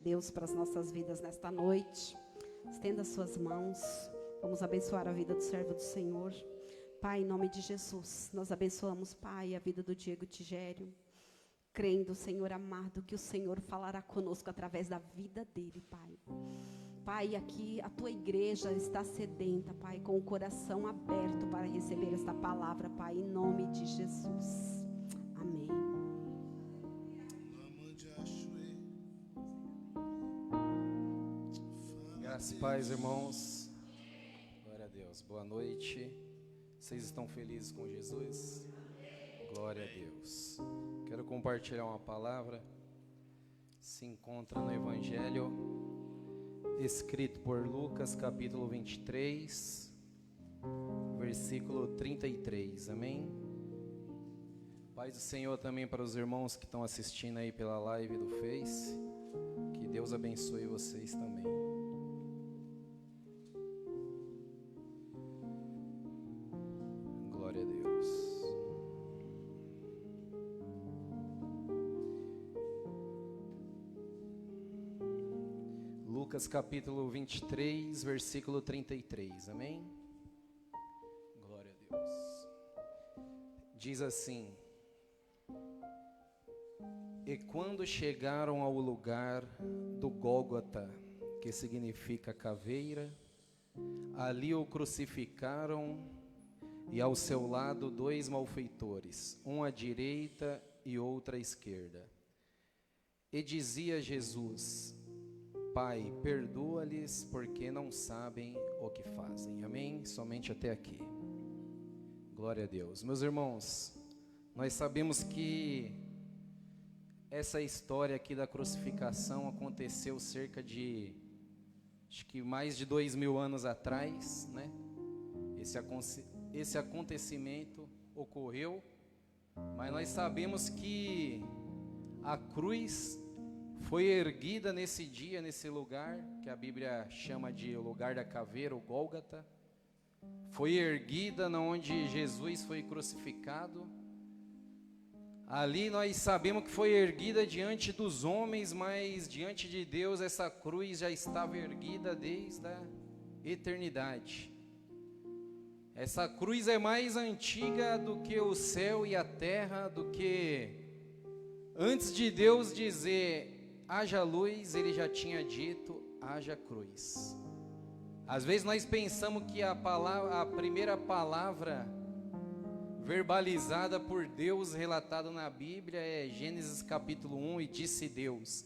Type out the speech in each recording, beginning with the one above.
Deus para as nossas vidas nesta noite. Estenda as suas mãos. Vamos abençoar a vida do servo do Senhor. Pai, em nome de Jesus, nós abençoamos, Pai, a vida do Diego Tigério, crendo, Senhor amado, que o Senhor falará conosco através da vida dele, Pai. Pai, aqui a tua igreja está sedenta, Pai, com o coração aberto para receber esta palavra, Pai, em nome de Jesus. Amém. Graças e paz, irmãos. Glória a Deus. Boa noite. Vocês estão felizes com Jesus? Glória a Deus. Quero compartilhar uma palavra. Se encontra no Evangelho escrito por Lucas, capítulo 23, versículo 33. Amém? Paz do Senhor também para os irmãos que estão assistindo aí pela live do Face. Que Deus abençoe vocês também. Glória a Deus. Lucas capítulo 23, versículo 33, amém? Glória a Deus. Diz assim: E quando chegaram ao lugar do Gólgota, que significa caveira, ali o crucificaram e ao seu lado 2 malfeitores, um à direita e outro à esquerda. E dizia Jesus: Pai, perdoa-lhes, porque não sabem o que fazem. Amém? Somente até aqui. Glória a Deus. Meus irmãos, nós sabemos que essa história aqui da crucificação aconteceu cerca de, acho que mais de 2000 anos atrás, né? Esse acontecimento ocorreu, mas nós sabemos que a cruz foi erguida nesse dia, nesse lugar, que a Bíblia chama de lugar da caveira, o Gólgota. Foi erguida onde Jesus foi crucificado. Ali nós sabemos que foi erguida diante dos homens, mas diante de Deus essa cruz já estava erguida desde a eternidade. Essa cruz é mais antiga do que o céu e a terra, do que antes de Deus dizer haja luz, ele já tinha dito haja cruz. Às vezes nós pensamos que a primeira palavra verbalizada por Deus, relatada na Bíblia, é Gênesis capítulo 1, e disse Deus,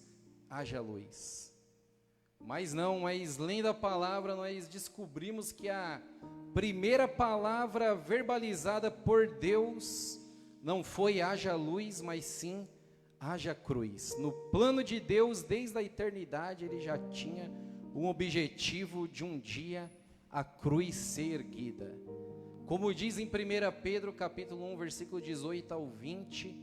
haja luz. Mas não, mas lendo a palavra nós descobrimos que a primeira palavra verbalizada por Deus não foi haja luz, mas sim haja cruz. No plano de Deus, desde a eternidade, ele já tinha um objetivo de um dia a cruz ser erguida. Como diz em 1 Pedro capítulo 1, versículo 18 ao 20,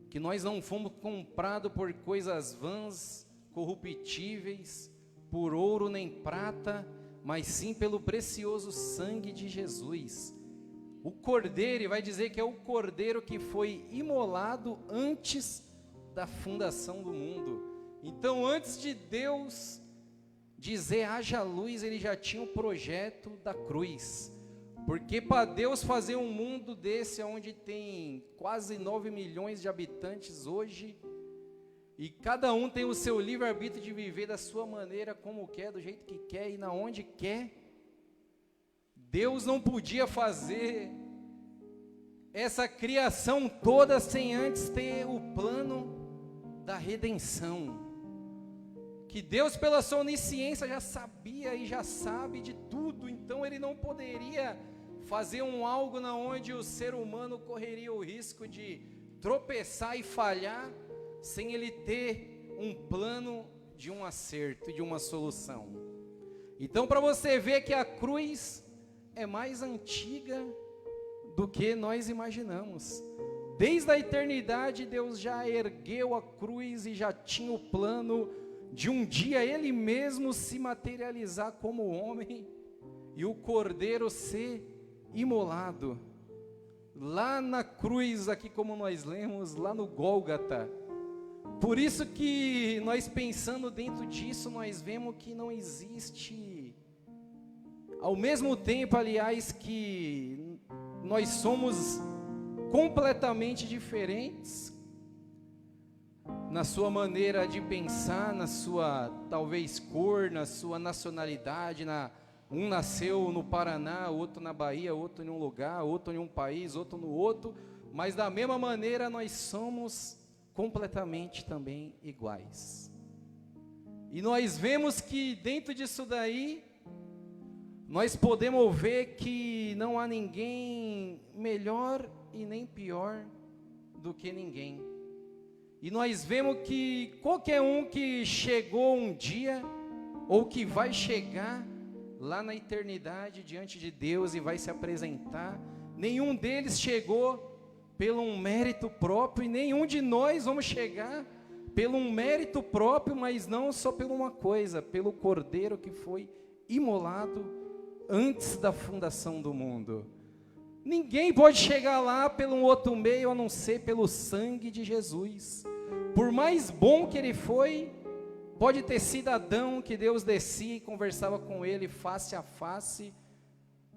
que nós não fomos comprados por coisas vãs, corruptíveis, por ouro nem prata, mas sim pelo precioso sangue de Jesus. O cordeiro, vai dizer que é o cordeiro que foi imolado antes da fundação do mundo. Então, antes de Deus dizer haja luz, ele já tinha o projeto da cruz. Porque para Deus fazer um mundo desse, onde tem quase 9 milhões de habitantes hoje, e cada um tem o seu livre-arbítrio de viver da sua maneira, como quer, do jeito que quer e na onde quer, Deus não podia fazer essa criação toda sem antes ter o plano da redenção. Que Deus, pela sua onisciência, já sabia e já sabe de tudo, então ele não poderia fazer algo na onde o ser humano correria o risco de tropeçar e falhar, sem ele ter um plano de um acerto e de uma solução. Então, para você ver que a cruz é mais antiga do que nós imaginamos. Desde a eternidade, Deus já ergueu a cruz e já tinha o plano de um dia ele mesmo se materializar como homem e o cordeiro ser imolado. Lá na cruz, aqui como nós lemos, lá no Gólgota, Por isso que nós pensando dentro disso, nós vemos que não existe, ao mesmo tempo, aliás, que nós somos completamente diferentes na sua maneira de pensar, na sua, talvez, cor, na sua nacionalidade, um nasceu no Paraná, outro na Bahia, outro em um lugar, outro em um país, outro no outro, mas da mesma maneira nós somos completamente também iguais. E nós vemos que dentro disso daí, nós podemos ver que não há ninguém melhor e nem pior do que ninguém. E nós vemos que qualquer um que chegou um dia, ou que vai chegar lá na eternidade diante de Deus e vai se apresentar, nenhum deles chegou pelo um mérito próprio, e nenhum de nós vamos chegar pelo um mérito próprio, mas não só por uma coisa, pelo Cordeiro que foi imolado antes da fundação do mundo. Ninguém pode chegar lá pelo outro meio, a não ser pelo sangue de Jesus. Por mais bom que ele foi, pode ter sido Adão, que Deus descia e conversava com ele face a face,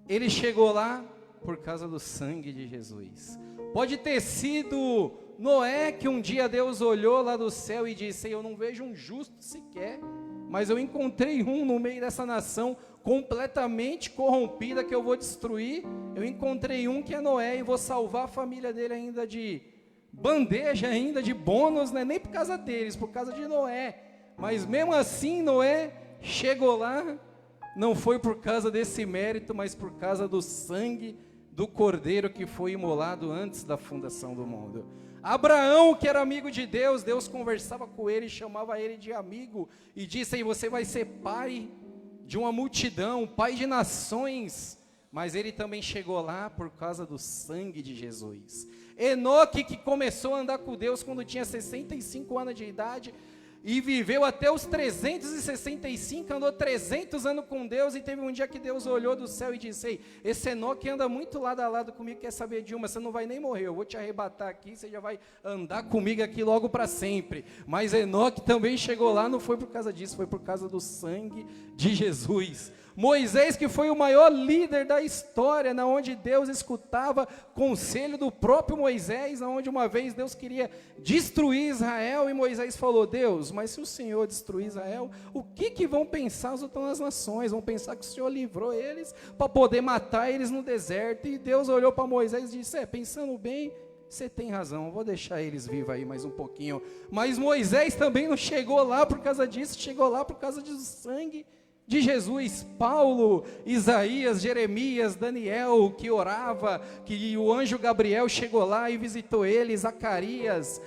ele chegou lá por causa do sangue de Jesus. Pode ter sido Noé, que um dia Deus olhou lá do céu e disse: eu não vejo um justo sequer, mas eu encontrei um no meio dessa nação completamente corrompida que eu vou destruir. Eu encontrei um que é Noé e vou salvar a família dele ainda de bandeja, ainda de bônus, né? Nem por causa deles, por causa de Noé. Mas mesmo assim Noé chegou lá, não foi por causa desse mérito, mas por causa do sangue do Cordeiro que foi imolado antes da fundação do mundo. Abraão, que era amigo de Deus, Deus conversava com ele, chamava ele de amigo, e disse: aí você vai ser pai de uma multidão, pai de nações. Mas ele também chegou lá por causa do sangue de Jesus. Enoque, que começou a andar com Deus quando tinha 65 anos de idade, e viveu até os 365, andou 300 anos com Deus, e teve um dia que Deus olhou do céu e disse: ei, esse Enoque anda muito lado a lado comigo, quer saber de uma, você não vai nem morrer, eu vou te arrebatar aqui, você já vai andar comigo aqui logo para sempre. Mas Enoque também chegou lá, não foi por causa disso, foi por causa do sangue de Jesus. Moisés, que foi o maior líder da história, na onde Deus escutava conselho do próprio Moisés, na onde uma vez Deus queria destruir Israel, e Moisés falou: Deus, mas se o Senhor destruir Israel, o que vão pensar as outras nações? Vão pensar que o Senhor livrou eles para poder matar eles no deserto. E Deus olhou para Moisés e disse: pensando bem, você tem razão, vou deixar eles vivos aí mais um pouquinho. Mas Moisés também não chegou lá por causa disso, chegou lá por causa do sangue de Jesus. Paulo, Isaías, Jeremias, Daniel, que orava, que o anjo Gabriel chegou lá e visitou ele, Zacarias,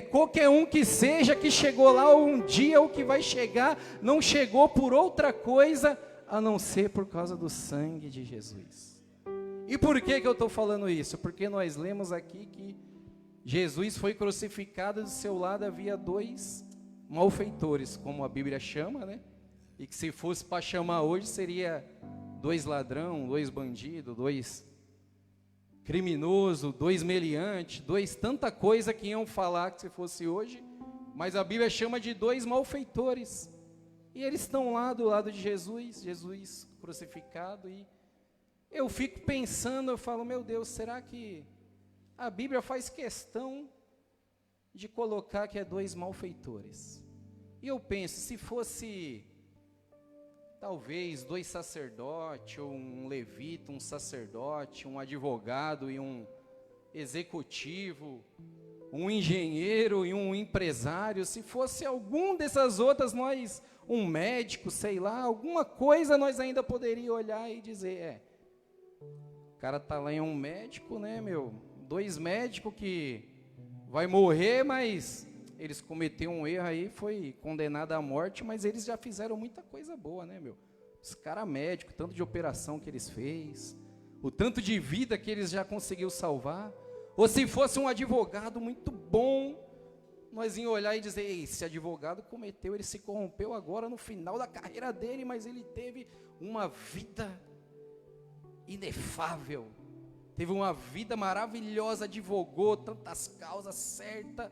qualquer um que seja que chegou lá um dia ou que vai chegar, não chegou por outra coisa a não ser por causa do sangue de Jesus. E por que eu estou falando isso? Porque nós lemos aqui que Jesus foi crucificado, do seu lado havia dois malfeitores, como a Bíblia chama, né? E que se fosse para chamar hoje, seria dois ladrão, dois bandidos, dois criminoso, dois meliantes, dois tanta coisa que iam falar que se fosse hoje, mas a Bíblia chama de dois malfeitores. E eles estão lá do lado de Jesus, Jesus crucificado, e eu fico pensando, eu falo: meu Deus, será que a Bíblia faz questão de colocar que é dois malfeitores? E eu penso, se fosse talvez dois sacerdotes, ou um levita, um sacerdote, um advogado e um executivo, um engenheiro e um empresário, se fosse algum dessas outras, nós, um médico, sei lá, alguma coisa nós ainda poderíamos olhar e dizer: o cara tá lá em um médico, né, meu, dois médicos que vai morrer, mas eles cometeram um erro aí, foi condenado à morte, mas eles já fizeram muita coisa boa, né, meu? Os caras médicos, tanto de operação que eles fez, o tanto de vida que eles já conseguiu salvar. Ou se fosse um advogado muito bom, nós íamos olhar e dizer: esse advogado cometeu, ele se corrompeu agora no final da carreira dele, mas ele teve uma vida inefável, teve uma vida maravilhosa, advogou tantas causas certas,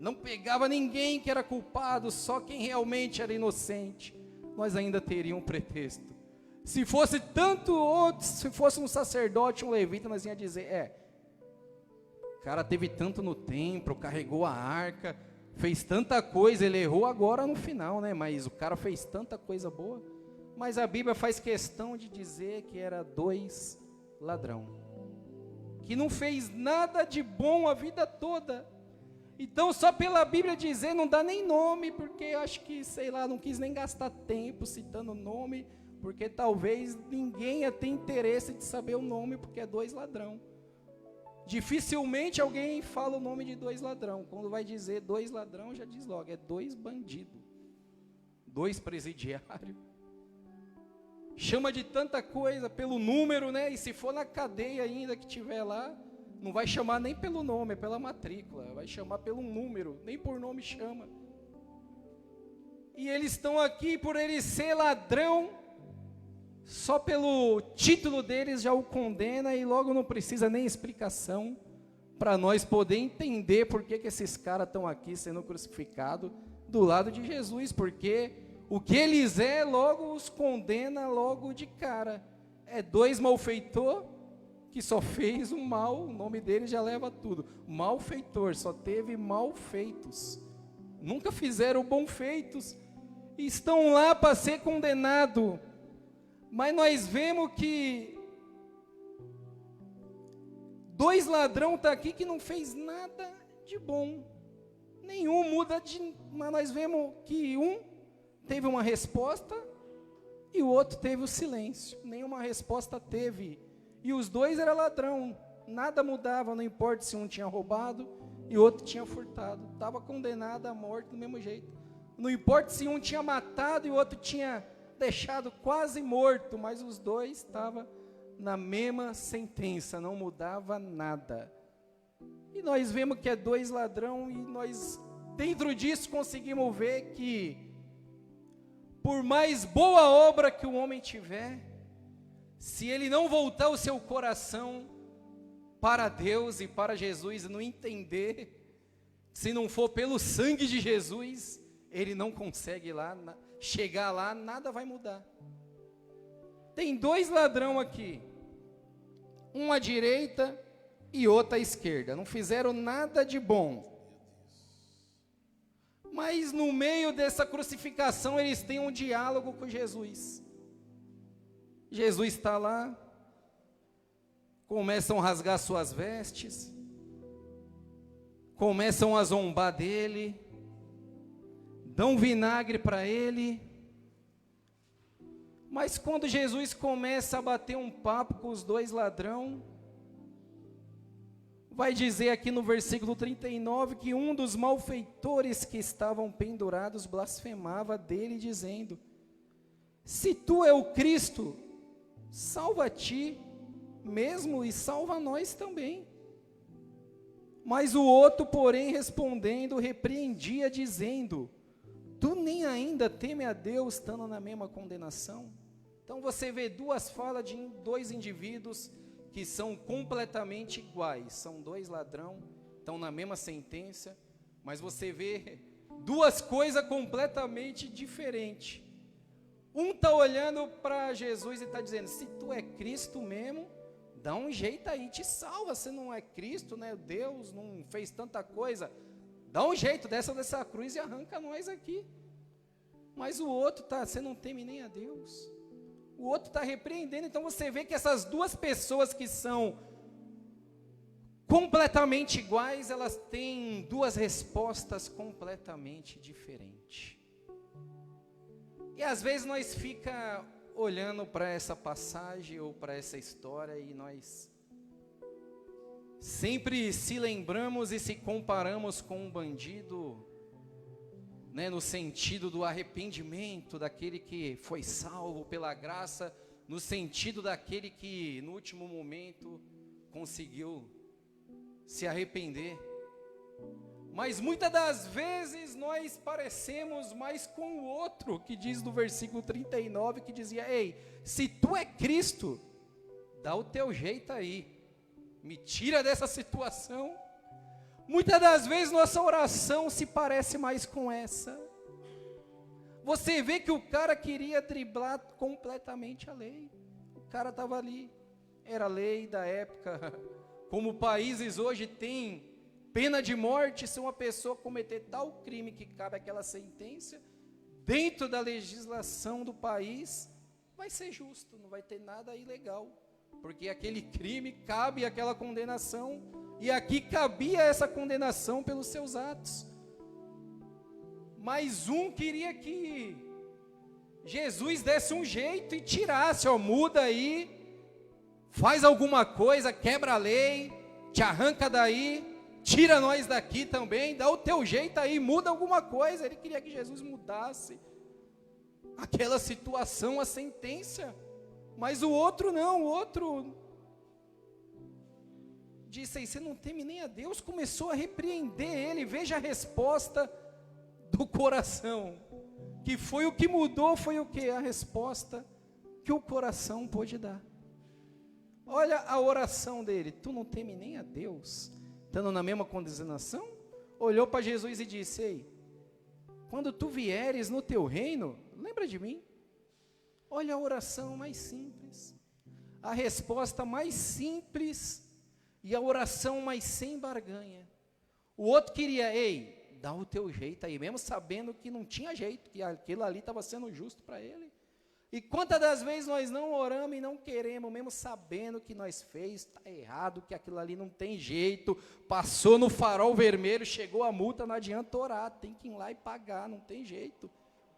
não pegava ninguém que era culpado, só quem realmente era inocente, nós ainda teríamos um pretexto. Se fosse tanto outro, se fosse um sacerdote, um levita, nós ia dizer, o cara teve tanto no templo, carregou a arca, fez tanta coisa, ele errou agora no final, né? Mas o cara fez tanta coisa boa. Mas a Bíblia faz questão de dizer que era 2 ladrão, que não fez nada de bom a vida toda. Então, só pela Bíblia dizer, não dá nem nome, porque acho que, sei lá, não quis nem gastar tempo citando o nome, porque talvez ninguém ia ter interesse de saber o nome, porque é 2 ladrão. Dificilmente alguém fala o nome de 2 ladrão. Quando vai dizer 2 ladrão, já diz logo, é 2 bandidos, 2 presidiários. Chama de tanta coisa pelo número, né? E se for na cadeia ainda que tiver lá, não vai chamar nem pelo nome, é pela matrícula, vai chamar pelo número, nem por nome chama. E eles estão aqui por ele ser ladrão, só pelo título deles já o condena e logo não precisa nem explicação para nós poder entender por que esses caras estão aqui sendo crucificados do lado de Jesus, porque o que eles logo os condena logo de cara. É 2 malfeitor que só fez o mal, o nome dele já leva tudo. Malfeitor, só teve malfeitos. Nunca fizeram bom feitos. E estão lá para ser condenado. Mas nós vemos que 2 ladrão está aqui que não fez nada de bom. Nenhum muda de... Mas nós vemos que um teve uma resposta e o outro teve o silêncio. Nenhuma resposta teve. E os 2 eram ladrão, nada mudava, não importa se um tinha roubado e o outro tinha furtado. Estava condenado à morte do mesmo jeito. Não importa se um tinha matado e o outro tinha deixado quase morto, mas os 2 estavam na mesma sentença, não mudava nada. E nós vemos que é 2 ladrão e nós, dentro disso, conseguimos ver que, por mais boa obra que o homem tiver, se ele não voltar o seu coração para Deus e para Jesus, e não entender, se não for pelo sangue de Jesus, ele não consegue chegar lá, nada vai mudar. Tem 2 ladrão aqui, um à direita e outro à esquerda, não fizeram nada de bom. Mas no meio dessa crucificação, eles têm um diálogo com Jesus. Jesus está lá, começam a rasgar suas vestes, começam a zombar dele, dão vinagre para ele, mas quando Jesus começa a bater um papo com os 2 ladrão, vai dizer aqui no versículo 39, que um dos malfeitores que estavam pendurados blasfemava dele, dizendo, se tu é o Cristo, salva a ti mesmo e salva nós também. Mas o outro, porém, respondendo, repreendia, dizendo, tu nem ainda teme a Deus, estando na mesma condenação? Então você vê 2 falas de 2 indivíduos que são completamente iguais, são 2 ladrão, estão na mesma sentença, mas você vê 2 coisas completamente diferentes. Um está olhando para Jesus e está dizendo, se tu é Cristo mesmo, dá um jeito aí, te salva. Se não é Cristo, né, Deus não fez tanta coisa, dá um jeito, desce dessa cruz e arranca nós aqui. Mas o outro está, você não teme nem a Deus. O outro está repreendendo. Então você vê que essas 2 pessoas que são completamente iguais, elas têm 2 respostas completamente diferentes. E às vezes nós fica olhando para essa passagem ou para essa história e nós sempre se lembramos e se comparamos com um bandido, né, no sentido do arrependimento, daquele que foi salvo pela graça, no sentido daquele que no último momento conseguiu se arrepender. Mas muitas das vezes nós parecemos mais com o outro, que diz no versículo 39, que dizia, ei, se tu é Cristo, dá o teu jeito aí, me tira dessa situação. Muitas das vezes nossa oração se parece mais com essa. Você vê que o cara queria driblar completamente a lei. O cara estava ali, era a lei da época. Como países hoje têm pena de morte se uma pessoa cometer tal crime que cabe aquela sentença, dentro da legislação do país, vai ser justo, não vai ter nada ilegal, porque aquele crime cabe aquela condenação, e aqui cabia essa condenação pelos seus atos. Mas um queria que Jesus desse um jeito e tirasse, muda aí, faz alguma coisa, quebra a lei, te arranca daí, tira nós daqui também, dá o teu jeito aí, muda alguma coisa. Ele queria que Jesus mudasse aquela situação, a sentença. Mas o outro não, o outro disse aí, você não teme nem a Deus, começou a repreender ele. Veja a resposta do coração, que foi o que mudou, foi o que? A resposta que o coração pôde dar. Olha a oração dele, tu não teme nem a Deus, estando na mesma condenação, olhou para Jesus e disse, ei, quando tu vieres no teu reino, lembra de mim. Olha a oração mais simples, a resposta mais simples, e a oração mais sem barganha. O outro queria, ei, dá o teu jeito aí, mesmo sabendo que não tinha jeito, que aquilo ali estava sendo justo para ele. E quantas das vezes nós não oramos e não queremos, mesmo sabendo que nós fez, está errado, que aquilo ali não tem jeito, passou no farol vermelho, chegou a multa, não adianta orar, tem que ir lá e pagar, não tem jeito.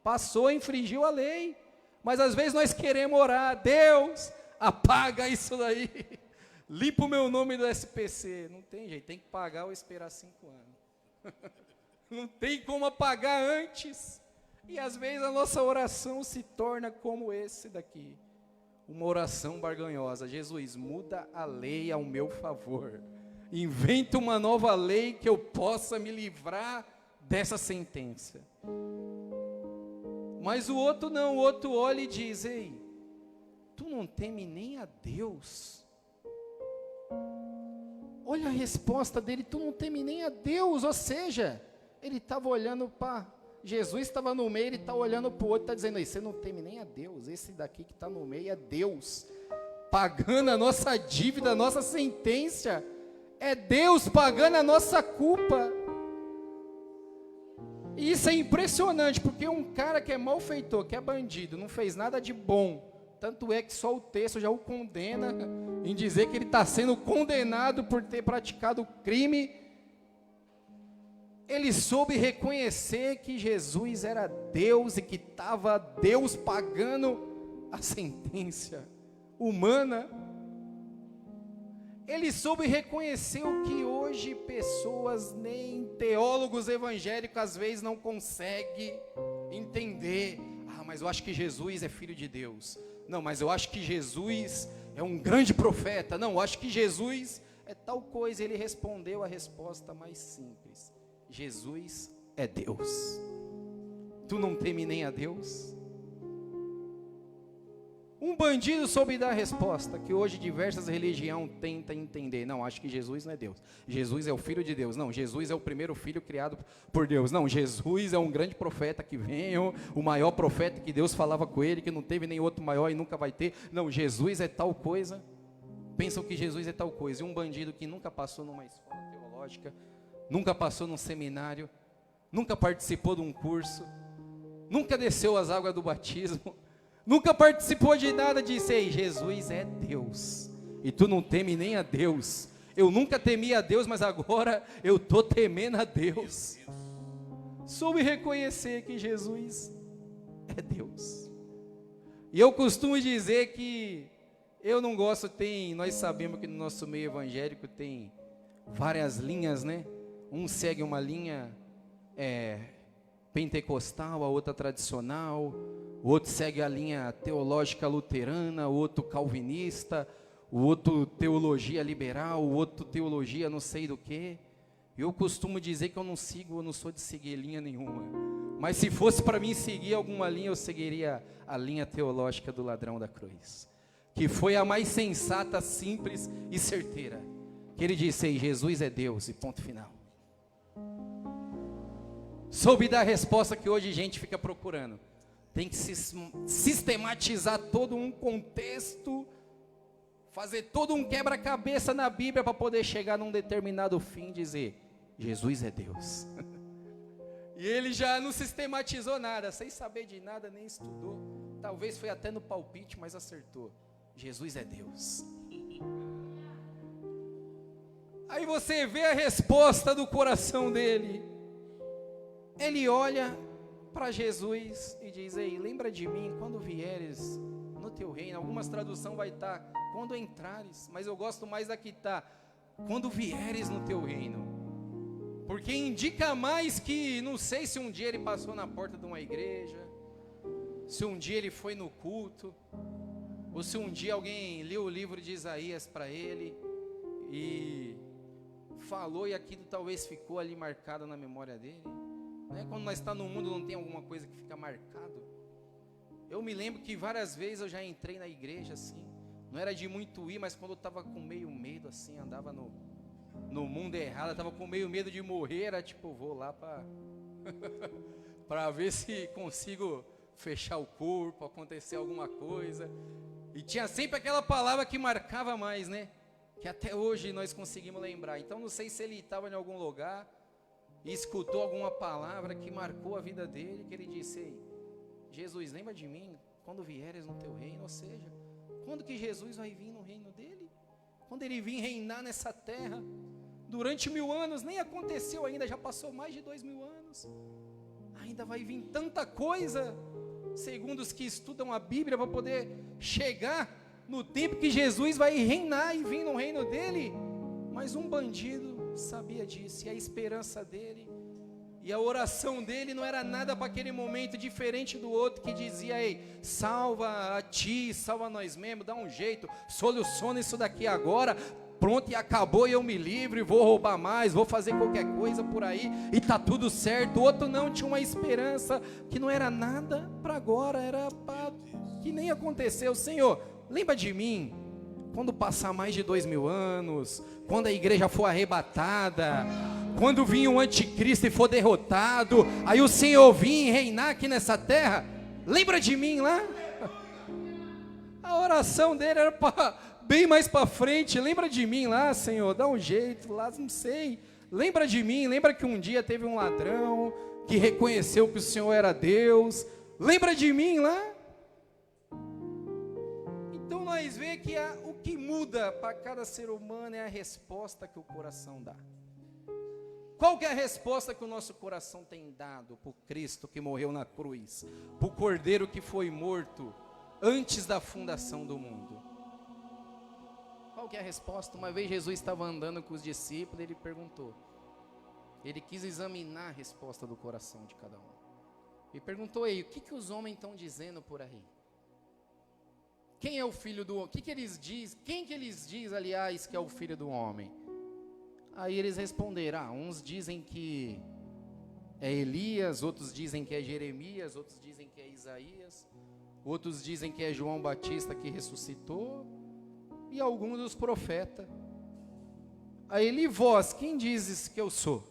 Passou, infringiu a lei, mas às vezes nós queremos orar, Deus, apaga isso daí, limpa o meu nome do SPC, não tem jeito, tem que pagar ou esperar 5 anos. Não tem como apagar antes. E às vezes a nossa oração se torna como esse daqui, uma oração barganhosa. Jesus, muda a lei ao meu favor, inventa uma nova lei que eu possa me livrar dessa sentença. Mas o outro não, o outro olha e diz, ei, tu não teme nem a Deus? Olha a resposta dele, tu não teme nem a Deus, ou seja, ele estava olhando para Jesus, estava no meio, ele está olhando para o outro, está dizendo aí, você não teme nem a Deus, esse daqui que está no meio é Deus, pagando a nossa dívida, a nossa sentença, é Deus pagando a nossa culpa. E isso é impressionante, porque um cara que é malfeitor, que é bandido, não fez nada de bom, tanto é que só o texto já o condena, em dizer que ele está sendo condenado por ter praticado crime. Ele soube reconhecer que Jesus era Deus e que estava Deus pagando a sentença humana. Ele soube reconhecer o que hoje pessoas, nem teólogos evangélicos, às vezes não conseguem entender. Ah, mas eu acho que Jesus é filho de Deus. Não, mas eu acho que Jesus é um grande profeta. Não, eu acho que Jesus é tal coisa. Ele respondeu a resposta mais simples. Jesus é Deus. Tu não teme nem a Deus? Um bandido soube dar a resposta que hoje diversas religiões tentam entender. Não, acho que Jesus não é Deus. Jesus é o Filho de Deus. Não, Jesus é o primeiro filho criado por Deus. Não, Jesus é um grande profeta que veio, o maior profeta que Deus falava com ele, que não teve nem outro maior e nunca vai ter. Não, Jesus é tal coisa. Pensam que Jesus é tal coisa. E um bandido que nunca passou numa escola teológica, nunca passou num seminário, nunca participou de um curso, nunca desceu as águas do batismo, nunca participou de nada, disse, ei, Jesus é Deus, e tu não teme nem a Deus. Eu nunca temi a Deus, mas agora eu estou temendo a Deus. Soube reconhecer que Jesus é Deus. E eu costumo dizer que eu não gosto, nós sabemos que no nosso meio evangélico tem várias linhas, né? Um segue uma linha pentecostal, a outra tradicional, o outro segue a linha teológica luterana, o outro calvinista, o outro teologia liberal, o outro teologia não sei do que. Eu costumo dizer que eu não sou de seguir linha nenhuma. Mas se fosse para mim seguir alguma linha, eu seguiria a linha teológica do ladrão da cruz, que foi a mais sensata, simples e certeira. Que ele disse, ei, Jesus é Deus, e ponto final. soube dar a resposta que hoje a gente fica procurando. Tem que sistematizar todo um contexto, fazer todo um quebra-cabeça na Bíblia para poder chegar num determinado fim e dizer: Jesus é Deus. E ele já não sistematizou nada, sem saber de nada, nem estudou. Talvez foi até no palpite, mas acertou. Jesus é Deus. Aí você vê a resposta do coração dele. Ele olha para Jesus e diz: ei, lembra de mim quando vieres no teu reino. Algumas traduções vai estar quando entrares, mas eu gosto mais da que está quando vieres no teu reino, porque indica mais que, não sei se um dia ele passou na porta de uma igreja, se um dia ele foi no culto, ou se um dia alguém leu o livro de Isaías para ele e falou, e aquilo talvez ficou ali marcado na memória dele, né? Quando nós estamos no mundo, não tem alguma coisa que fica marcado. Eu me lembro que várias vezes eu já entrei na igreja assim, não era de muito ir, mas quando eu estava com meio medo assim, andava no mundo errado, eu estava com meio medo de morrer, era tipo, vou lá para ver se consigo fechar o corpo, acontecer alguma coisa. E tinha sempre aquela palavra que marcava mais, né? Que até hoje nós conseguimos lembrar. Então não sei se ele estava em algum lugar e escutou alguma palavra que marcou a vida dele, que ele disse: ei, Jesus, lembra de mim quando vieres no teu reino. Ou seja, quando que Jesus vai vir no reino dele? Quando ele vir reinar nessa terra durante 1000 anos, nem aconteceu ainda, já passou mais de 2000 anos, ainda vai vir tanta coisa, segundo os que estudam a Bíblia, para poder chegar no tempo que Jesus vai reinar e vir no reino dele. Mas um bandido sabia disso, e a esperança dele e a oração dele não era nada para aquele momento, diferente do outro que dizia: ei, salva a ti, salva nós mesmos, dá um jeito, soluciona isso daqui agora, pronto, e acabou, e eu me livre, vou roubar mais, vou fazer qualquer coisa por aí, e tá tudo certo. O outro não, tinha uma esperança que não era nada para agora, era para que nem aconteceu. Senhor, lembra de mim quando passar mais de 2000 anos, quando a igreja for arrebatada, quando vir o anticristo e for derrotado, aí o Senhor vir reinar aqui nessa terra, lembra de mim lá? A oração dele era bem mais para frente. Lembra de mim lá, Senhor, dá um jeito lá, não sei, lembra de mim, lembra que um dia teve um ladrão que reconheceu que o Senhor era Deus, lembra de mim lá? Então nós vemos que o que muda para cada ser humano é a resposta que o coração dá. Qual que é a resposta que o nosso coração tem dado por Cristo que morreu na cruz, por Cordeiro que foi morto antes da fundação do mundo? Qual que é a resposta? Uma vez Jesus estava andando com os discípulos, ele perguntou, ele quis examinar a resposta do coração de cada um. E perguntou aí, o que os homens estão dizendo por aí? Quem é o filho do homem? O que eles dizem? Quem que eles dizem, aliás, que é o filho do homem? Aí eles responderam, uns dizem que é Elias, outros dizem que é Jeremias, outros dizem que é Isaías, outros dizem que é João Batista que ressuscitou, e alguns dos profetas. Aí ele: vós, quem dizes que eu sou?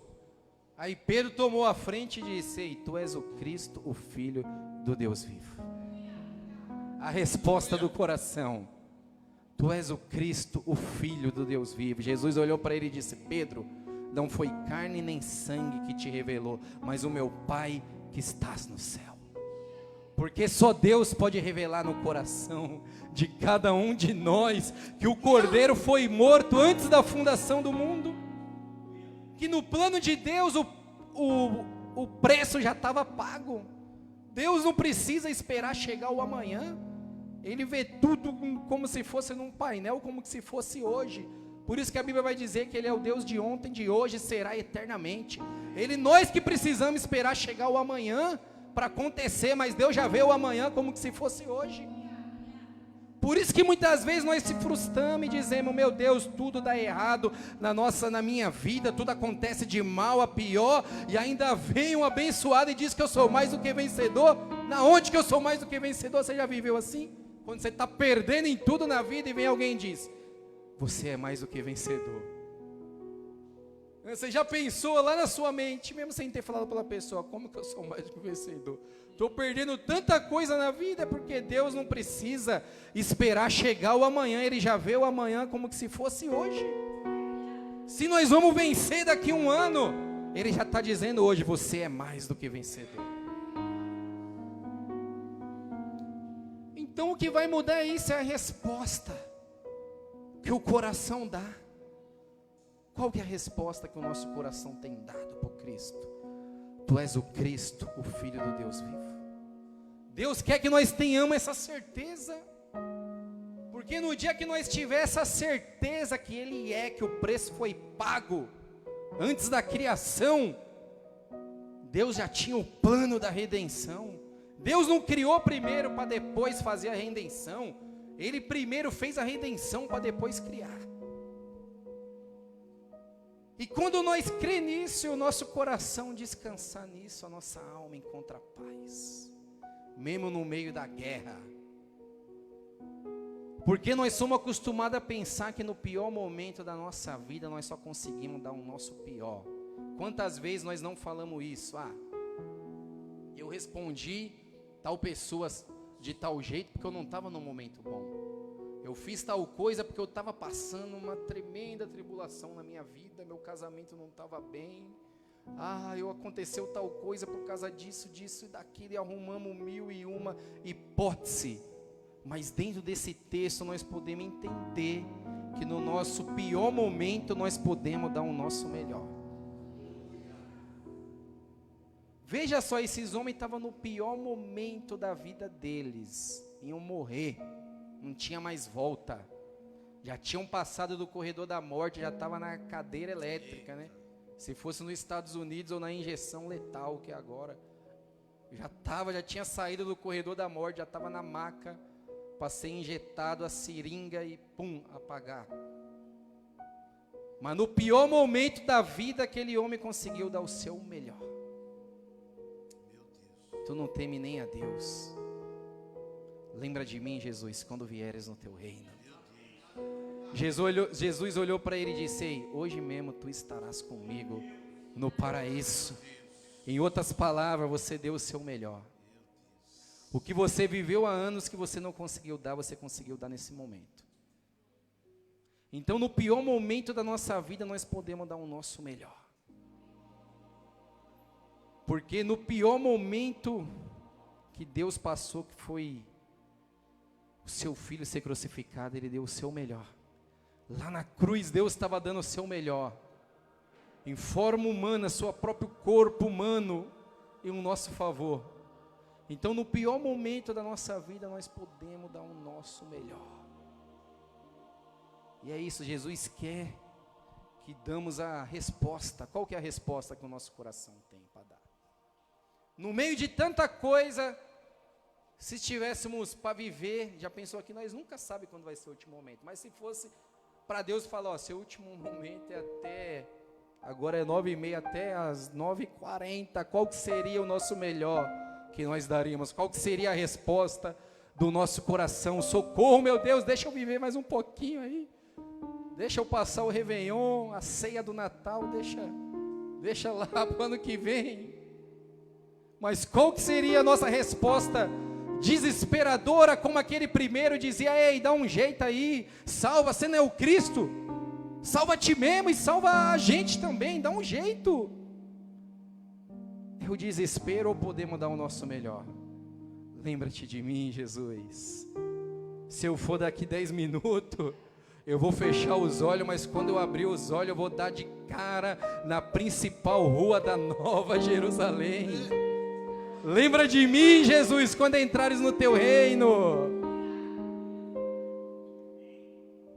Aí Pedro tomou a frente e disse: ei, tu és o Cristo, o Filho do Deus vivo. A resposta do coração: tu és o Cristo, o Filho do Deus vivo. Jesus olhou para ele e disse: Pedro, não foi carne nem sangue que te revelou, mas o meu Pai que estás no céu. Porque só Deus pode revelar no coração de cada um de nós que o Cordeiro foi morto antes da fundação do mundo, que no plano de Deus o preço já estava pago. Deus não precisa esperar chegar o amanhã, Ele vê tudo como se fosse num painel, como se fosse hoje. Por isso que a Bíblia vai dizer que Ele é o Deus de ontem, de hoje, será eternamente. Nós que precisamos esperar chegar o amanhã para acontecer, mas Deus já vê o amanhã como se fosse hoje. Por isso que muitas vezes nós se frustramos e dizemos: meu Deus, tudo dá errado na minha vida, tudo acontece de mal a pior, e ainda vem um abençoado e diz que eu sou mais do que vencedor. Na onde que eu sou mais do que vencedor? Você já viveu assim? Quando você está perdendo em tudo na vida e vem alguém e diz: você é mais do que vencedor. Você já pensou lá na sua mente, mesmo sem ter falado pela pessoa, como que eu sou mais do que vencedor? Estou perdendo tanta coisa na vida, porque Deus não precisa esperar chegar o amanhã, Ele já vê o amanhã como que se fosse hoje. Se nós vamos vencer daqui a um ano, Ele já está dizendo hoje, você é mais do que vencedor. Então o que vai mudar isso é a resposta que o coração dá. Qual que é a resposta que o nosso coração tem dado para o Cristo? Tu és o Cristo, o Filho do Deus vivo. Deus quer que nós tenhamos essa certeza, porque no dia que nós tivermos essa certeza que Ele é, que o preço foi pago, antes da criação, Deus já tinha o plano da redenção. Deus não criou primeiro para depois fazer a redenção, Ele primeiro fez a redenção para depois criar. E quando nós cremos nisso, o nosso coração descansar nisso, a nossa alma encontra paz, mesmo no meio da guerra. Porque nós somos acostumados a pensar que no pior momento da nossa vida, nós só conseguimos dar o nosso pior. Quantas vezes nós não falamos isso? Eu respondi tal pessoa de tal jeito porque eu não estava num momento bom. Eu fiz tal coisa porque eu estava passando uma tremenda tribulação na minha vida, meu casamento não estava bem. Aconteceu tal coisa por causa disso e daquilo, e arrumamos 1001 hipótese. Mas dentro desse texto nós podemos entender que no nosso pior momento nós podemos dar o nosso melhor. Veja só, esses homens estavam no pior momento da vida deles, iam morrer. Não tinha mais volta, já tinham passado do corredor da morte, já estava na cadeira elétrica, né? Se fosse nos Estados Unidos ou na injeção letal, que agora, já tinha saído do corredor da morte, já estava na maca, para ser injetado a seringa e pum, apagar. Mas no pior momento da vida, aquele homem conseguiu dar o seu melhor. Tu não teme nem a Deus. Lembra de mim, Jesus, quando vieres no teu reino. Jesus olhou para ele e disse: Ei, hoje mesmo tu estarás comigo no paraíso. Em outras palavras, você deu o seu melhor. O que você viveu há anos que você não conseguiu dar, você conseguiu dar nesse momento. Então, no pior momento da nossa vida, nós podemos dar o nosso melhor. Porque no pior momento que Deus passou, que foi o seu filho ser crucificado, Ele deu o seu melhor. Lá na cruz, Deus estava dando o seu melhor. Em forma humana, seu próprio corpo humano, em nosso favor. Então, no pior momento da nossa vida, nós podemos dar o nosso melhor. E é isso, Jesus quer que damos a resposta. Qual que é a resposta que o nosso coração tem para dar? No meio de tanta coisa, se tivéssemos para viver, já pensou aqui, nós nunca sabemos quando vai ser o último momento. Mas se fosse para Deus falar, seu último momento é até, agora é 9h30, até as 9h40, qual que seria o nosso melhor que nós daríamos? Qual que seria a resposta do nosso coração? Socorro, meu Deus, deixa eu viver mais um pouquinho aí. Deixa eu passar o Réveillon, a ceia do Natal, deixa lá para o ano que vem. Mas qual que seria a nossa resposta desesperadora, como aquele primeiro dizia: ei, dá um jeito aí, salva, você não é o Cristo? Salva a ti mesmo e salva a gente também, dá um jeito. É o desespero ou podemos dar o nosso melhor? Lembra-te de mim, Jesus. Se eu for daqui 10 minutos, eu vou fechar os olhos, mas quando eu abrir os olhos, eu vou dar de cara na principal rua da Nova Jerusalém. Lembra de mim, Jesus, quando entrares no teu reino.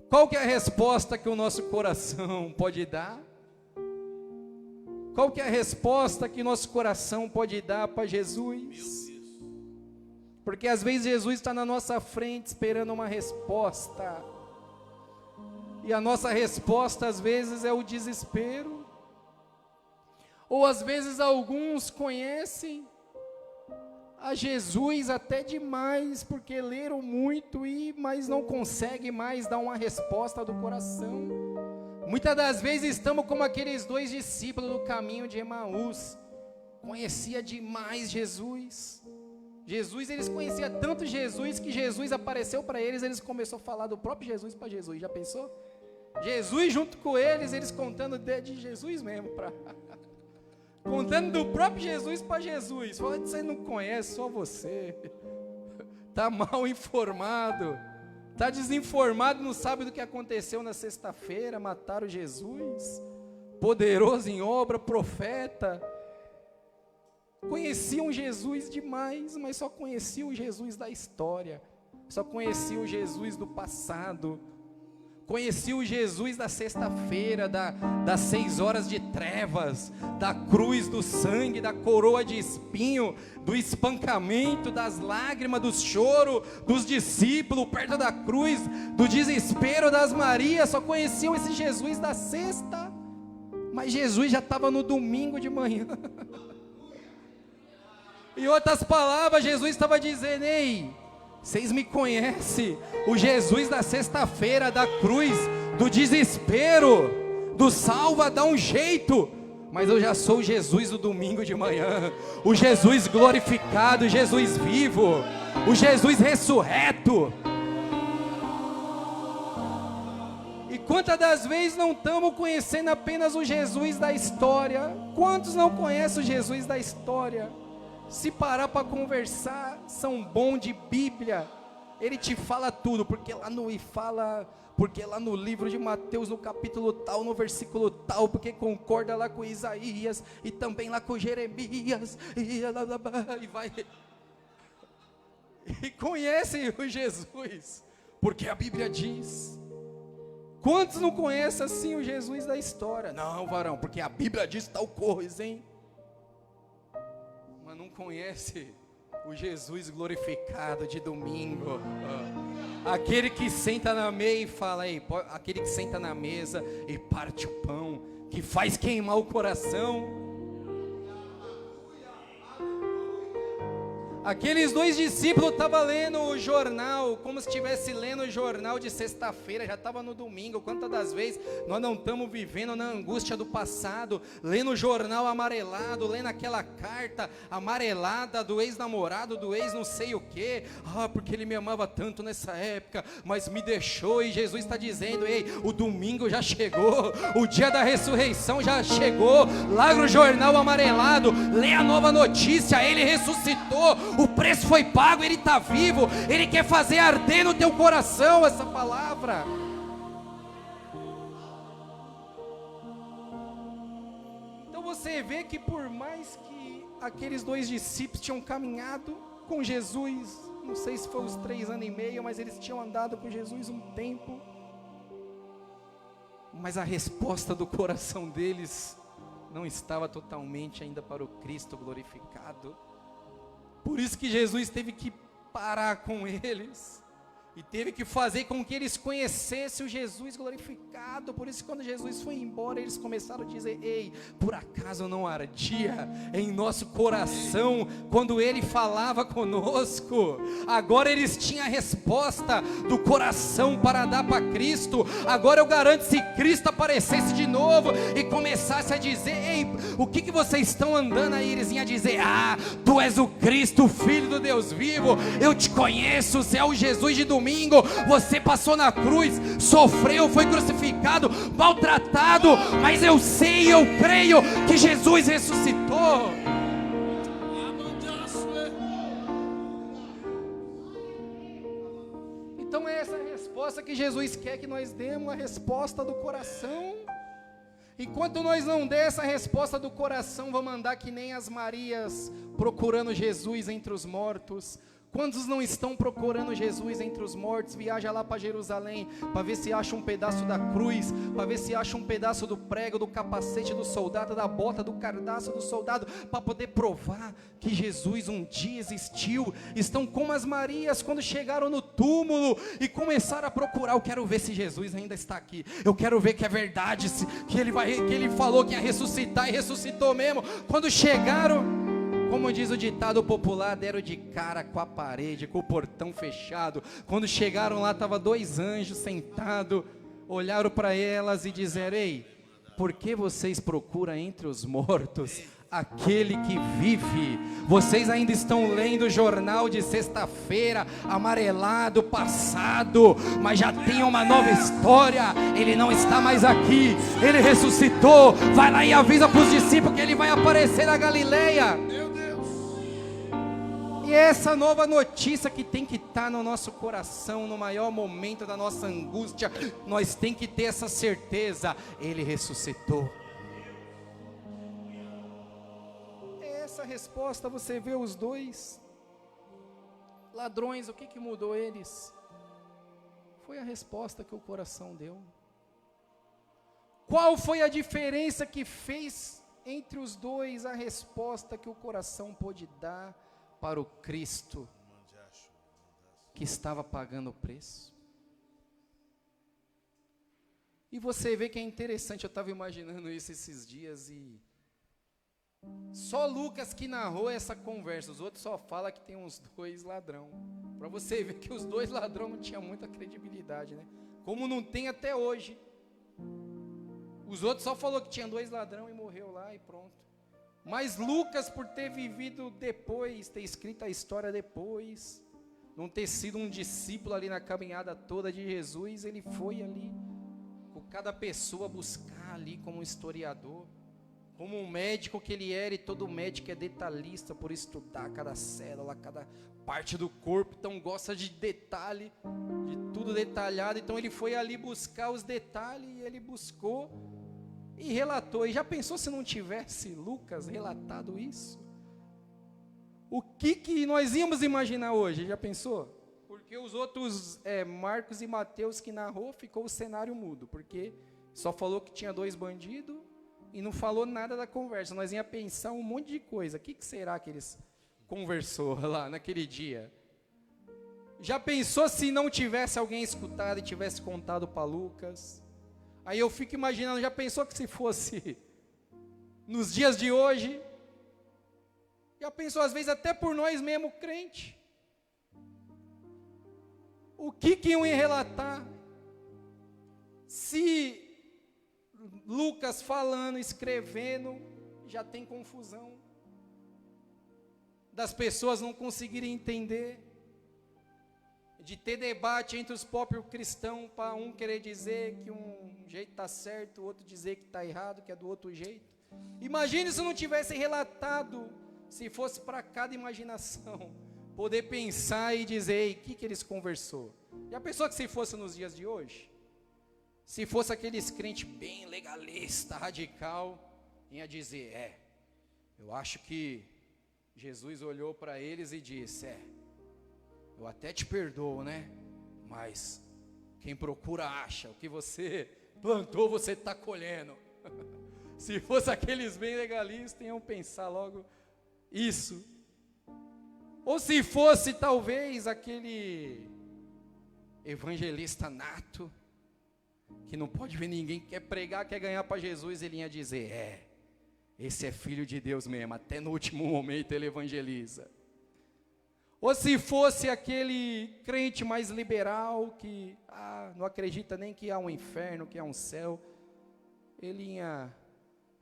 Qual que é a resposta que o nosso coração pode dar? Qual que é a resposta que nosso coração pode dar para Jesus? Porque às vezes Jesus está na nossa frente esperando uma resposta. E a nossa resposta às vezes é o desespero. Ou às vezes alguns conhecem a Jesus até demais, porque leram muito, mas não conseguem mais dar uma resposta do coração. Muitas das vezes estamos como aqueles 2 discípulos do caminho de Emaús. Conhecia demais Jesus. Eles conheciam tanto Jesus que Jesus apareceu para eles começaram a falar do próprio Jesus para Jesus. Já pensou? Jesus junto com eles contando de Jesus mesmo, contando do próprio Jesus para Jesus. Falando, você não conhece, só você. Está mal informado. Está desinformado, não sabe do que aconteceu na sexta-feira. Mataram Jesus, poderoso em obra, profeta. Conheciam Jesus demais, mas só conheciam o Jesus da história. Só conheciam o Jesus do passado. Conheciam o Jesus da sexta-feira, das 6 horas de trevas, da cruz, do sangue, da coroa de espinho, do espancamento, das lágrimas, do choro, dos discípulos perto da cruz, do desespero das Marias. Só conheciam esse Jesus da sexta, mas Jesus já estava no domingo de manhã. Em outras palavras, Jesus estava dizendo: ei, vocês me conhecem, o Jesus da sexta-feira, da cruz, do desespero, do salva, dá um jeito, mas eu já sou o Jesus do domingo de manhã, o Jesus glorificado, o Jesus vivo, o Jesus ressurreto. E quantas das vezes não estamos conhecendo apenas o Jesus da história? Quantos não conhecem o Jesus da história? Se parar para conversar, são bom de Bíblia, ele te fala tudo, porque lá no livro de Mateus, no capítulo tal, no versículo tal, porque concorda lá com Isaías, e também lá com Jeremias, e vai, e conhecem o Jesus, porque a Bíblia diz. Quantos não conhecem assim o Jesus da história? Não, varão, porque a Bíblia diz tal coisa, hein? Não conhece o Jesus glorificado de domingo, aquele que senta na mesa e fala, aquele que senta na mesa e parte o pão, que faz queimar o coração. Aqueles 2 discípulos estavam lendo o jornal, como se estivesse lendo o jornal de sexta-feira, já estava no domingo. Quantas das vezes nós não estamos vivendo na angústia do passado, lendo o jornal amarelado, lendo aquela carta amarelada do ex-namorado, do ex não sei o que, porque ele me amava tanto nessa época, mas me deixou. E Jesus está dizendo, ei, o domingo já chegou, o dia da ressurreição já chegou. Larga o jornal amarelado, lê a nova notícia, ele ressuscitou. O preço foi pago, ele está vivo, ele quer fazer arder no teu coração essa palavra. Então você vê que por mais que aqueles 2 discípulos tinham caminhado com Jesus, não sei se foi os 3 anos e meio, mas eles tinham andado com Jesus um tempo, mas a resposta do coração deles não estava totalmente ainda para o Cristo glorificado. Por isso que Jesus teve que parar com eles, e teve que fazer com que eles conhecessem o Jesus glorificado. Por isso que quando Jesus foi embora, eles começaram a dizer, ei, por acaso não ardia em nosso coração quando ele falava conosco? Agora eles tinham a resposta do coração para dar para Cristo. Agora eu garanto, se Cristo aparecesse de novo e começasse a dizer, ei, o que vocês estão andando aí? Eles iam dizer, tu és o Cristo, o Filho do Deus vivo, eu te conheço, você é o Jesus de domingo, você passou na cruz, sofreu, foi crucificado, maltratado, mas eu sei, eu creio que Jesus ressuscitou. Então é essa a resposta que Jesus quer que nós demos, a resposta do coração. Enquanto nós não der essa resposta do coração, vamos andar que nem as Marias procurando Jesus entre os mortos. Quantos não estão procurando Jesus entre os mortos? Viaja lá para Jerusalém, para ver se acha um pedaço da cruz, para ver se acha um pedaço do prego, do capacete do soldado, da bota, do cardaço do soldado, para poder provar que Jesus um dia existiu. Estão como as Marias quando chegaram no túmulo e começaram a procurar. Eu quero ver se Jesus ainda está aqui, eu quero ver que é verdade, que ele falou que ia ressuscitar e ressuscitou mesmo. Quando chegaram, como diz o ditado popular, deram de cara com a parede, com o portão fechado. Quando chegaram lá, estavam 2 anjos sentados, olharam para elas e disseram: ei, por que vocês procuram entre os mortos aquele que vive? Vocês ainda estão lendo o jornal de sexta-feira, amarelado, passado, mas já tem uma nova história. Ele não está mais aqui, ele ressuscitou. Vai lá e avisa para os discípulos que ele vai aparecer na Galileia. E essa nova notícia que tem que estar no nosso coração, no maior momento da nossa angústia, nós tem que ter essa certeza: ele ressuscitou. Essa resposta, você vê os dois ladrões, o que mudou eles? Foi a resposta que o coração deu. Qual foi a diferença que fez entre os dois? A resposta que o coração pôde dar para o Cristo que estava pagando o preço. E você vê que é interessante, eu estava imaginando isso esses dias, e só Lucas que narrou essa conversa, os outros só falam que tem uns dois ladrão, para você ver que os dois ladrão não tinham muita credibilidade, né? Como não tem até hoje. Os outros só falou que tinha dois ladrão e morreu lá e pronto. Mas Lucas, por ter vivido depois, ter escrito a história depois, não ter sido um discípulo ali na caminhada toda de Jesus, ele foi ali com cada pessoa buscar ali como um historiador, como um médico que ele era, e todo médico é detalhista por estudar cada célula, cada parte do corpo, então gosta de detalhe, de tudo detalhado. Então ele foi ali buscar os detalhes, e ele buscou e relatou. E já pensou se não tivesse Lucas relatado isso? O que nós íamos imaginar hoje? Já pensou? Porque os outros, Marcos e Mateus que narrou, ficou o cenário mudo, porque só falou que tinha dois bandidos e não falou nada da conversa. Nós íamos pensar um monte de coisa. O que será que eles conversou lá naquele dia? Já pensou se não tivesse alguém escutado e tivesse contado para Lucas? Aí eu fico imaginando, já pensou que se fosse nos dias de hoje? Já pensou às vezes até por nós mesmo crente? O que iam relatar? Se Lucas falando, escrevendo, já tem confusão, das pessoas não conseguirem entender, de ter debate entre os próprios cristãos, para um querer dizer que um jeito está certo, o outro dizer que está errado, que é do outro jeito. Imagine se não tivesse relatado, se fosse para cada imaginação poder pensar e dizer: ei, o que eles conversou? Já pensou que se fosse nos dias de hoje? Se fosse aqueles crentes bem legalista, radical, ia dizer: eu acho que Jesus olhou para eles e disse: eu até te perdoo, né? Mas quem procura acha, o que você plantou você está colhendo. Se fosse aqueles bem legalistas, iam pensar logo isso. Ou se fosse talvez aquele evangelista nato, que não pode ver ninguém que quer pregar, quer ganhar para Jesus, ele ia dizer: esse é filho de Deus mesmo, até no último momento ele evangeliza. Ou se fosse aquele crente mais liberal, que não acredita nem que há um inferno, que há um céu, ele ia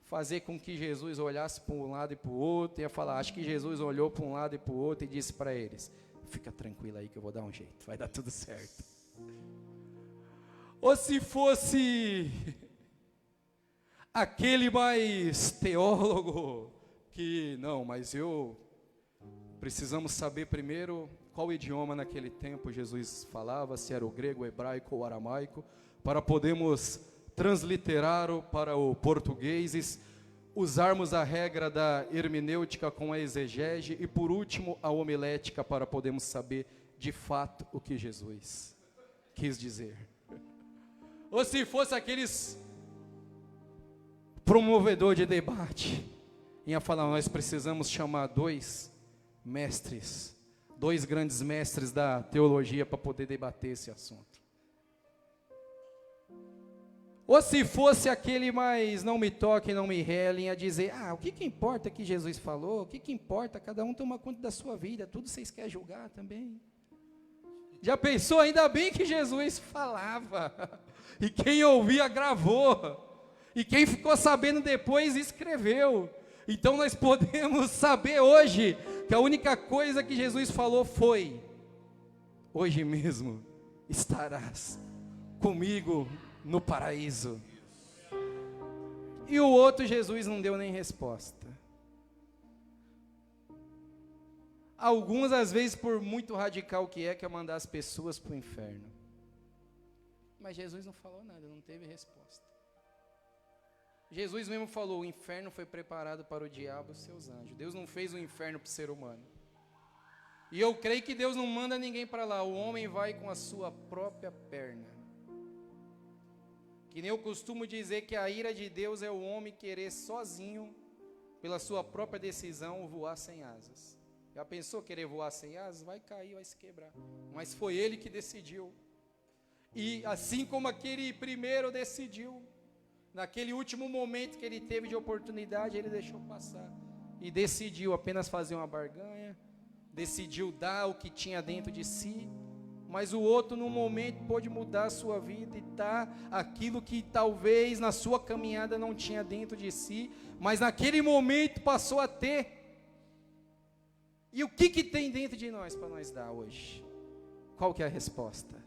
fazer com que Jesus olhasse para um lado e para o outro, ia falar: acho que Jesus olhou para um lado e para o outro e disse para eles: fica tranquilo aí que eu vou dar um jeito, vai dar tudo certo. Ou se fosse aquele mais teólogo, que não, mas precisamos saber primeiro qual idioma naquele tempo Jesus falava, se era o grego, o hebraico ou o aramaico, para podermos transliterar para o português e usarmos a regra da hermenêutica com a exegese, e por último a homilética, para podermos saber de fato o que Jesus quis dizer. Ou se fosse aqueles promovedor de debate, ia falar: nós precisamos chamar dois mestres, dois grandes mestres da teologia para poder debater esse assunto. Ou se fosse aquele mais não me toque, não me relem, a dizer: o que importa que Jesus falou, o que importa, cada um toma conta da sua vida, tudo vocês querem julgar também. Já pensou? Ainda bem que Jesus falava. E quem ouvia gravou. E quem ficou sabendo depois escreveu. Então nós podemos saber hoje que a única coisa que Jesus falou foi: hoje mesmo estarás comigo no paraíso. E o outro Jesus não deu nem resposta. Alguns, às vezes, por muito radical que é, quer mandar as pessoas para o inferno. Mas Jesus não falou nada, não teve resposta. Jesus mesmo falou: o inferno foi preparado para o diabo e os seus anjos. Deus não fez o inferno para o ser humano. E eu creio que Deus não manda ninguém para lá. O homem vai com a sua própria perna. Que nem eu costumo dizer que a ira de Deus é o homem querer sozinho, pela sua própria decisão, voar sem asas. Já pensou querer voar sem asas? Vai cair, vai se quebrar. Mas foi ele que decidiu. E assim como aquele primeiro decidiu, naquele último momento que ele teve de oportunidade, ele deixou passar. E decidiu apenas fazer uma barganha, decidiu dar o que tinha dentro de si, mas o outro no momento pôde mudar a sua vida e dar aquilo que talvez na sua caminhada não tinha dentro de si, mas naquele momento passou a ter. E o que tem dentro de nós para nós dar hoje? Qual que é a resposta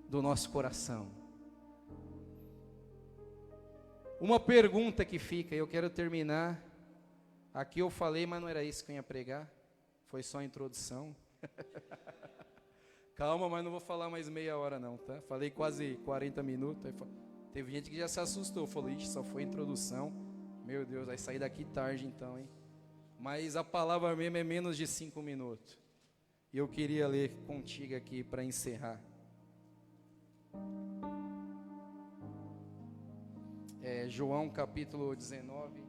do nosso coração? Uma pergunta que fica, e eu quero terminar. Aqui eu falei, mas não era isso que eu ia pregar. Foi só a introdução. Calma, mas não vou falar mais meia hora não, tá? Falei quase 40 minutos. Teve gente que já se assustou. Falou: ixi, só foi a introdução. Meu Deus, vai sair daqui tarde então, hein? Mas a palavra mesmo é menos de 5 minutos. E eu queria ler contigo aqui para encerrar. João capítulo 19,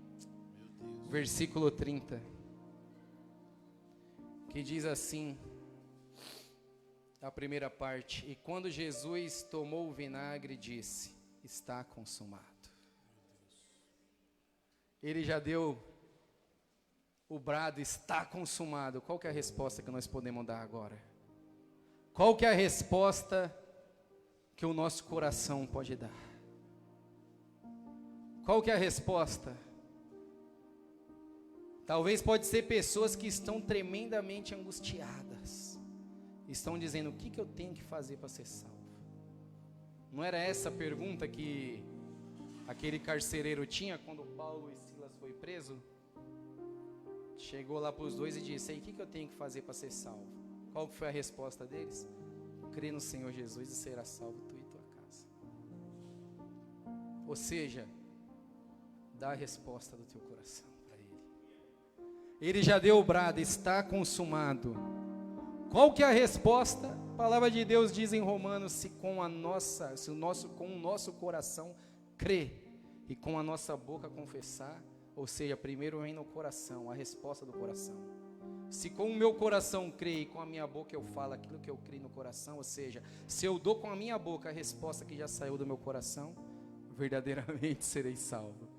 versículo 30. Que diz assim, a primeira parte: e quando Jesus tomou o vinagre, disse: está consumado. Ele já deu o brado: está consumado. Qual que é a resposta que nós podemos dar agora? Qual que é a resposta que o nosso coração pode dar? Qual que é a resposta? Talvez pode ser pessoas que estão tremendamente angustiadas. Estão dizendo: o que eu tenho que fazer para ser salvo? Não era essa a pergunta que aquele carcereiro tinha quando Paulo e Silas foi preso? Chegou lá para os dois e disse: o que eu tenho que fazer para ser salvo? Qual foi a resposta deles? Crê no Senhor Jesus e será salvo tu e tua casa. Ou seja, dá a resposta do teu coração para Ele. Ele já deu o brado: está consumado. Qual que é a resposta? A palavra de Deus diz em Romanos: se com o nosso coração crer e com a nossa boca confessar, ou seja, primeiro vem no coração, a resposta do coração. Se com o meu coração crer e com a minha boca eu falo aquilo que eu creio no coração, ou seja, se eu dou com a minha boca a resposta que já saiu do meu coração, verdadeiramente serei salvo.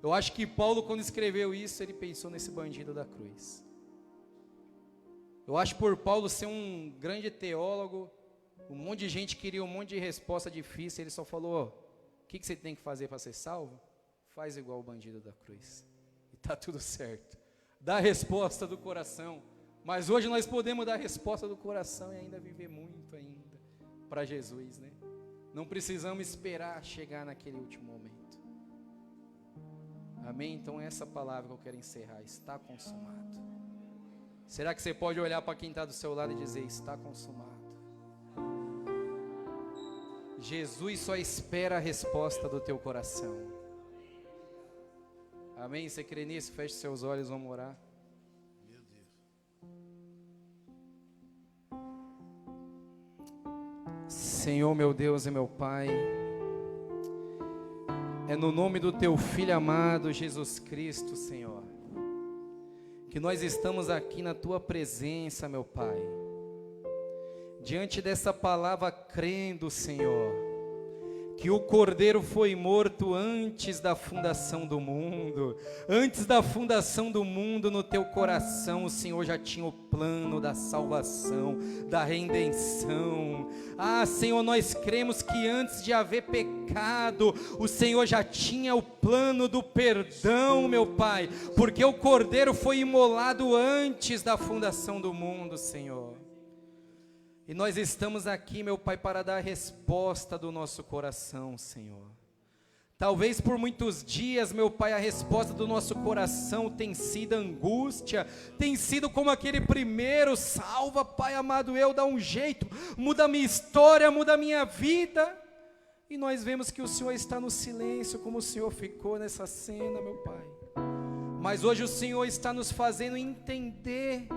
Eu acho que Paulo, quando escreveu isso, ele pensou nesse bandido da cruz. Eu acho por Paulo ser um grande teólogo, um monte de gente queria um monte de resposta difícil, ele só falou: o que você tem que fazer para ser salvo? Faz igual o bandido da cruz. E está tudo certo. Dá a resposta do coração. Mas hoje nós podemos dar a resposta do coração e ainda viver muito ainda para Jesus, né? Não precisamos esperar chegar naquele último momento. Amém? Então essa palavra que eu quero encerrar: está consumado. Será que você pode olhar para quem está do seu lado e dizer: está consumado? Jesus só espera a resposta do teu coração. Amém? Você crê nisso? Feche seus olhos, vamos orar. Meu Deus. Senhor, meu Deus e meu Pai, é no nome do teu Filho amado Jesus Cristo, Senhor, que nós estamos aqui na tua presença, meu Pai, diante dessa palavra, crendo, Senhor, que o Cordeiro foi morto antes da fundação do mundo. Antes da fundação do mundo, no teu coração, o Senhor já tinha o plano da salvação, da redenção. Ah, Senhor, nós cremos que antes de haver pecado, o Senhor já tinha o plano do perdão, meu Pai, porque o Cordeiro foi imolado antes da fundação do mundo, Senhor. E nós estamos aqui, meu Pai, para dar a resposta do nosso coração, Senhor. Talvez por muitos dias, meu Pai, a resposta do nosso coração tem sido angústia, tem sido como aquele primeiro: salva, Pai amado, eu, dá um jeito, muda a minha história, muda a minha vida. E nós vemos que o Senhor está no silêncio, como o Senhor ficou nessa cena, meu Pai. Mas hoje o Senhor está nos fazendo entender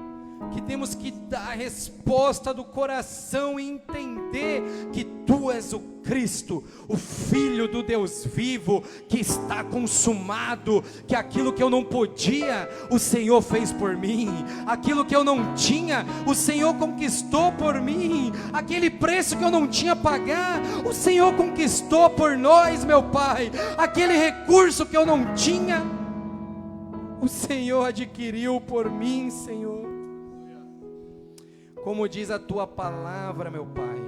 que temos que dar a resposta do coração e entender que Tu és o Cristo, o Filho do Deus vivo, que está consumado, que aquilo que eu não podia, o Senhor fez por mim, aquilo que eu não tinha, o Senhor conquistou por mim, aquele preço que eu não tinha a pagar, o Senhor conquistou por nós, meu Pai, aquele recurso que eu não tinha, o Senhor adquiriu por mim, Senhor. Como diz a Tua palavra, meu Pai,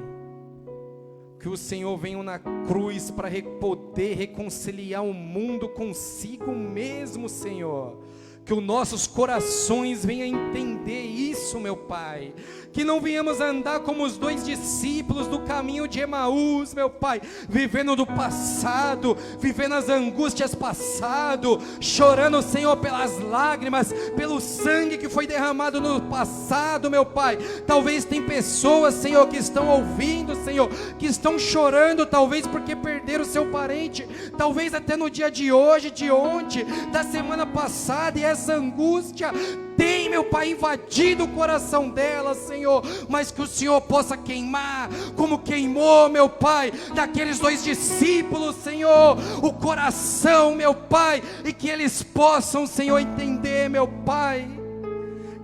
que o Senhor veio na cruz para poder reconciliar o mundo consigo mesmo, Senhor. Que os nossos corações venham entender isso, meu Pai. Que não venhamos andar como os 2 discípulos do caminho de Emaús, meu Pai, vivendo do passado, vivendo as angústias passado, chorando, Senhor, pelas lágrimas, pelo sangue que foi derramado no passado, meu Pai. Talvez tem pessoas, Senhor, que estão ouvindo, Senhor, que estão chorando, talvez porque perderam seu parente, talvez até no dia de hoje, de ontem, da semana passada, e essa angústia tem, meu Pai, invadido o coração dela, Senhor, mas que o Senhor possa queimar, como queimou, meu Pai, daqueles 2 discípulos, Senhor, o coração, meu Pai, e que eles possam, Senhor, entender, meu Pai,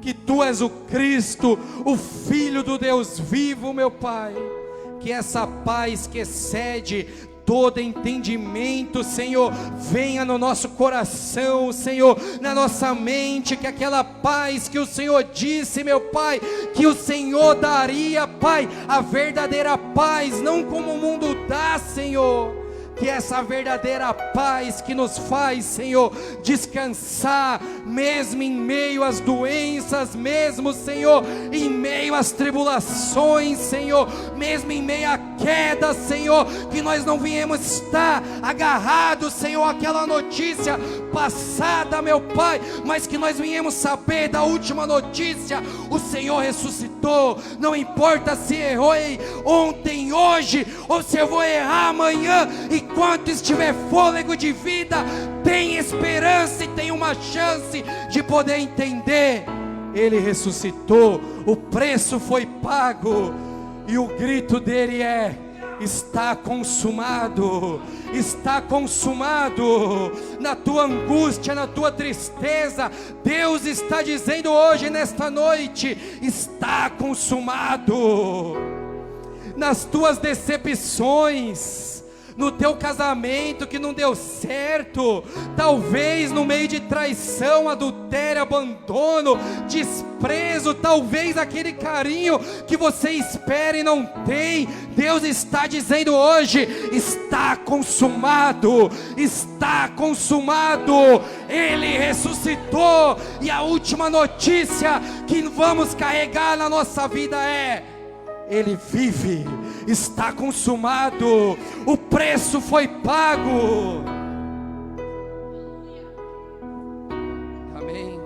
que Tu és o Cristo, o Filho do Deus vivo, meu Pai, que essa paz que excede todo entendimento, Senhor, venha no nosso coração, Senhor, na nossa mente, que aquela paz que o Senhor disse, meu Pai, que o Senhor daria, Pai, a verdadeira paz, não como o mundo dá, Senhor. Que essa verdadeira paz que nos faz, Senhor, descansar, mesmo em meio às doenças, mesmo, Senhor, em meio às tribulações, Senhor, mesmo em meio à queda, Senhor, que nós não viemos estar agarrados, Senhor, àquela notícia passada, meu Pai, mas que nós viemos saber da última notícia: o Senhor ressuscitou. Não importa se errou ontem, hoje, ou se eu vou errar amanhã, enquanto estiver fôlego de vida, tem esperança e tem uma chance de poder entender. Ele ressuscitou, o preço foi pago, e o grito dele é: está consumado, está consumado. Na tua angústia, na tua tristeza, Deus está dizendo hoje, nesta noite: está consumado. Nas tuas decepções, no teu casamento que não deu certo, talvez no meio de traição, adultério, abandono, desprezo, talvez aquele carinho que você espera e não tem, Deus está dizendo hoje: está consumado, está consumado. Ele ressuscitou, e a última notícia que vamos carregar na nossa vida é: Ele vive, está consumado, o preço foi pago. Amém.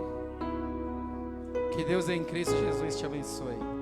Que Deus em Cristo Jesus te abençoe.